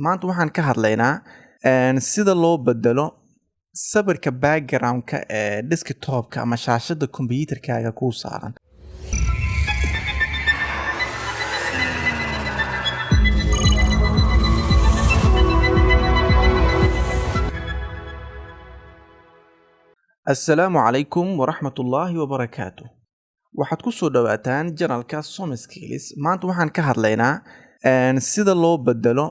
maanta waxaan ka hadlaynaa sida loo bedelo sawirka background-ka ee desktop-ka ama shaashada kombiyuutarkaaga kuu saaran. Assalaamu calaykum waraxmatullaahi wabarakaatuh. Waxaad ku soo dhawaataan janalka Some Skills. Maanta waxaan ka hadlaynaa sida loo bedelo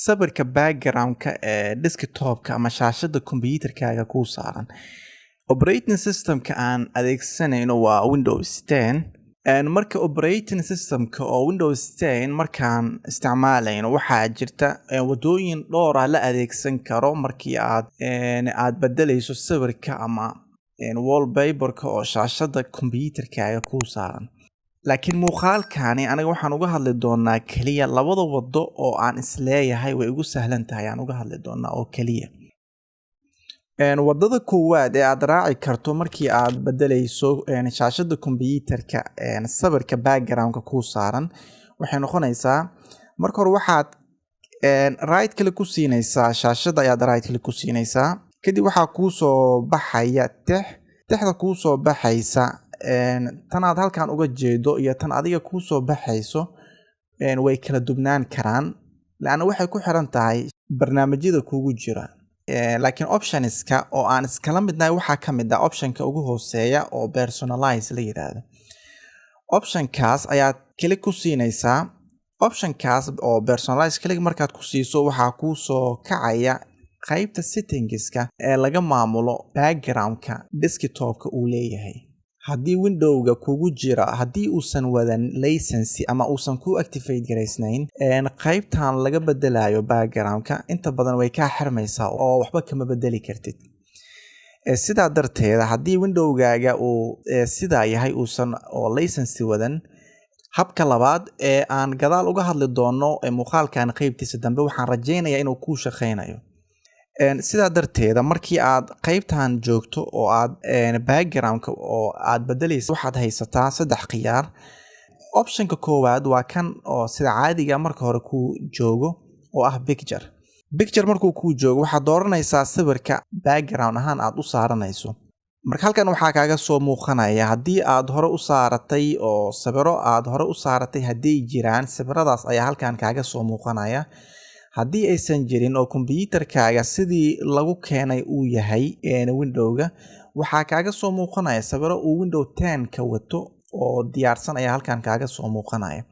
sawirka background-ka ee desktop-ka ama shaashada kombiyuutarkaaga kuu saaran. Operating system-ka aan adeegsanayno waa Windows 10. Marka operating system-ka oo Windows 10 markaan isticmaalayno waxaa jirta wadooyin dhowr ah la adeegsan karo markii aad bedelayso sawirka ama wallpaper-ka oo shaashada kombiyuutarkaaga kuu saaran. Laakiin muuqaalkani aniga waxaan uga hadli doonaa kaliya labada wado oo aan isleeyahay way ugu sahlan tahay aan uga hadli doonaa oo kaliya. Wadada koowaad ee aad raaci karto markii aad bedelayso shaashada kombiyuutarka sawirka background-ka kuu saaran waxay noqonaysaa marka hore waxaad right click ku siinaysaa shaashada ayaad right click ku siinaysaa kadib waxaa kuu soo baxaya tixda kuu soo baxaysa tan aad halkan uga jeedo iyo tan adiga kuu soo baxayso way kala duwnaan karaan laana waxay ku xiran tahay barnaamijyada kugu jira. Laakiin optionska oo aan iskala midnahay waxaa ka mid ah optionka ugu hooseeya oo personalize la yiraahdo. Optionkaas ayaad click ku siinaysaa. Optionkaas oo personalize click markaad ku siiso waxaa kuu soo kacaya qaybta settingska ee laga maamulo background-ka desktop-ka uu leeyahay. Haddii Windows-ga kugu jira haddii uusan wadan license ama uusan ku activate garaysnayn qaybtan laga bedelayo background-ka inta badan way ka xirmaysaa oo waxba kama bedeli kartid. Sidaa darteed haddii Windows-gaaga uu sidaa yahay uusan oo license wadan habka labaad ee aan gadaal uga hadli doono muuqaalkan qaybtiisa dambe waxaan rajaynayaa inuu ku shaqeynayo. Sidaa darteed markii aad qaybtan joogto oo aad background-ka oo aad bedelayso waxaad haysataa saddex khiyaar. Optionka koowaad waa kan oo sida caadiga marka hore ku joogo oo ah picture markuu ku joogo waxaad dooranaysaa sawirka background ahaan aad u saaranayso. Marka halkan waxaa kaaga soo muuqanaya haddii aad hore u saaratay oo sawiro aad hore u saaratay haddii jiraan sawiradaas ayaa halkan kaaga soo muuqanaya. Haddii aysan jirin oo kombiyuutarkaaga sidii lagu keenay uu yahay Windows-ga waxaa kaaga soo muuqanaya sawiro uu Windows 10 ka wato oo diyaarsan ayaa halkan kaaga soo muuqanaya.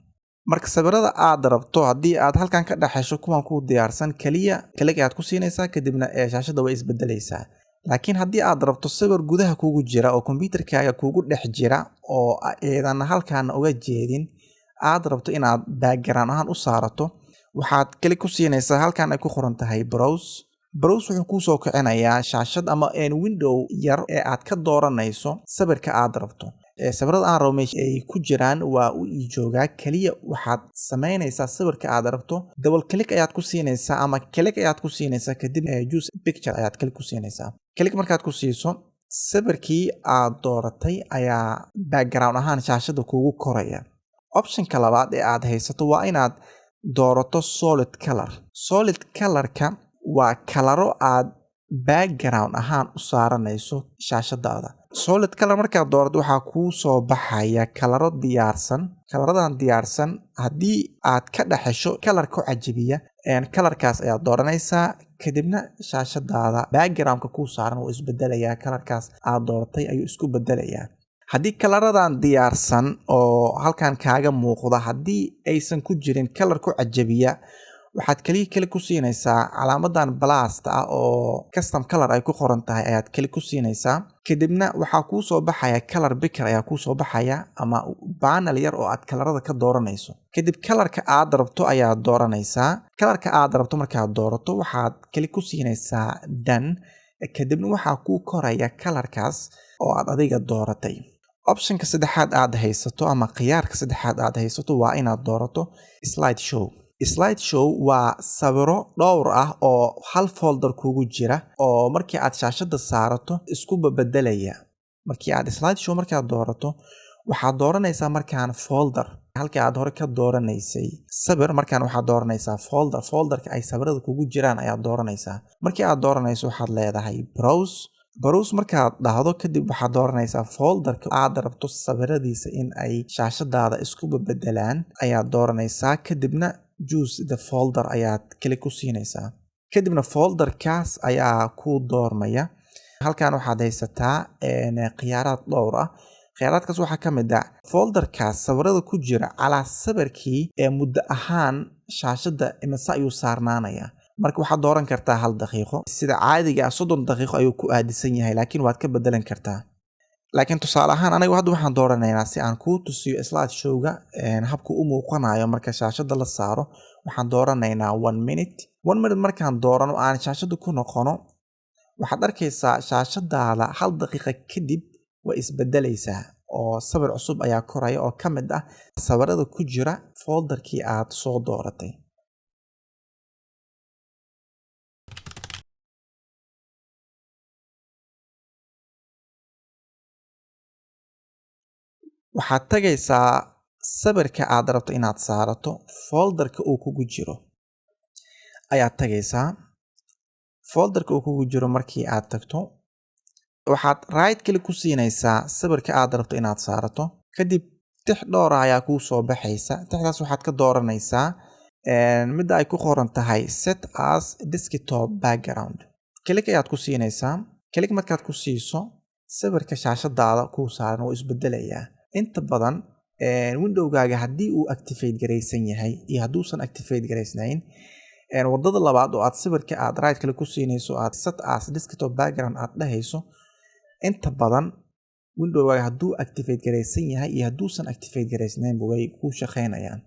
Marka sawirada aad rabto haddii aad halkan ka dhaxasho kuwan ku diyaarsan kaliya click aad ku siinaysaa kadibna shaashada way isbedelaysaa. Laakiin haddii aad rabto sawir gudaha kugu jira oo kombiyuutarkaaga kugu dhex jira oo eedan halkan uga jeedin aad rabto inaad background ahaan u saarato waxaad click ku siinaysaa halkan ay ku qoran tahay browse wuxuu kuu soo kicinayaa shaashad ama window yar ee aad ka dooranayso sawirka aad rabto. Sawirada aan rabo meesha ay ku jiraan waa u joogaa kaliya waxaad sameynaysaa sawirka aad rabto double click ayaad ku siinaysaa ama click ayaad ku siinaysaa kadib choose picture ayaad click ku siinaysaa. Click markaad ku siiso sawirkii aad dooratay ayaa background ahaan shaashada kugu koraya. Optionka labaad ee aad haysato waa inaad doorato solid color-ka waa kalaro aad background ahaan u saaranayso shaashadaada. Solid color markaad doorato waxaa kuu soo baxaya kalaro diyaarsan. Kalaradan diyaarsan haddii aad ka dhaxasho kalar ku cajibiya kalarkaas ayaad dooranaysaa kadibna shaashadaada background-ka kuu saaran wuu isbedelayaa kalarkaas aad dooratay ayuu isku bedelayaa. Haddii kalaradan diyaarsan oo halkan kaaga muuqda haddii aysan ku jirin kalar ku cajabiya waxaad kaliya ku siinaysaa calaamadan blast ah oo custom color ay ku qoran tahay ayaad kaliya ku siinaysaa kadibna waxaa kuu soo baxaya color picker ayaa kuu soo baxaya ama panel yar oo aad kalarada ka dooranayso. Kadib kalarka aad rabto ayaad dooranaysaa. Kalarka aad rabto markaad doorato waxaad kaliya ku siinaysaa done kadibna waxaa kuu koraya kalarkaas oo aad adiga dooratay. Optionka saddexaad aad haysato ama khiyaarka saddexaad aad haysato waa inaad doorato slideshow waa sawiro dhowr ah oo hal folder kugu jira oo markii aad shaashada saarato isku bedelaya. Markii aad slideshow markaad doorato waxaad dooranaysaa markaan folder halkii aad hore ka dooranaysay sawir, markaan waxaad dooranaysaa folderka ay sawirada kugu jiraan ayaad dooranaysaa. Markii aad dooranayso waxaad leedahay browse markaad dhahdo kadib waxaad dooranaysaa folderka aad rabto sawiradiisa in ay shaashadaada isku bedelaan ayaad dooranaysaa, kadibna choose the folder ayaad klik ku siinaysaa. kadibna folderkaas ayaa ku doormaya. halkan waxaad haysataa khiyaaraad dhowr ah. khiyaaraadkaas waxaa ka mid ah folderkaas sawirada ku jira calaa sawirkii muddo ahaan shaashada imisa ayuu saarnaanaya. marka waxaad dooran kartaa 1 daqiiqo, sida caadiga ah 30 daqiiqo ayuu ku aadisan yahay, laakiin waad ka bedelan kartaa. laakiin tusaale ahaan anigu hadda waxaan dooranaynaa si aan kuu tusiyo slide showga habka u muuqanayo marka shaashada la saaro. waxaan dooranaynaa 1 minute markaan doorano aan shaashada ku noqono waxaad arkaysaa shaashadaada 1 daqiiqo kadib way isbedelaysaa oo sawir cusub ayaa koraya oo ka mid ah sawirada ku jira folderkii aad soo dooratay. waxaad tagaysaa sawirka aad rabto inaad saarato, folderka uu kugu jiro ayaad tagaysaa. folderka uu kugu jiro markii aad tagto waxaad right click ku siinaysaa sawirka aad rabto inaad saarato, kadib tix dhowr ah ayaa kuu soo baxaysa. tixdaas waxaad ka dooranaysaa midda ay ku qoran tahay set as desktop background. click ayaad ku siinaysaa. click markaad ku siiso sawirka shaashadaada kuu saaran wuu isbedelayaa. inta badan windowgaaga haddii uu activate garaysan yahay iyo hadduusan activate garaysnayn, wadada labaad oo aad sawirka aad right click ku siinayso aad set as desktop background aad dhahayso, inta badan windowgaaga hadduu activate garaysan yahay iyo hadduusan activate garaysnayn way ku shaqaynayaan.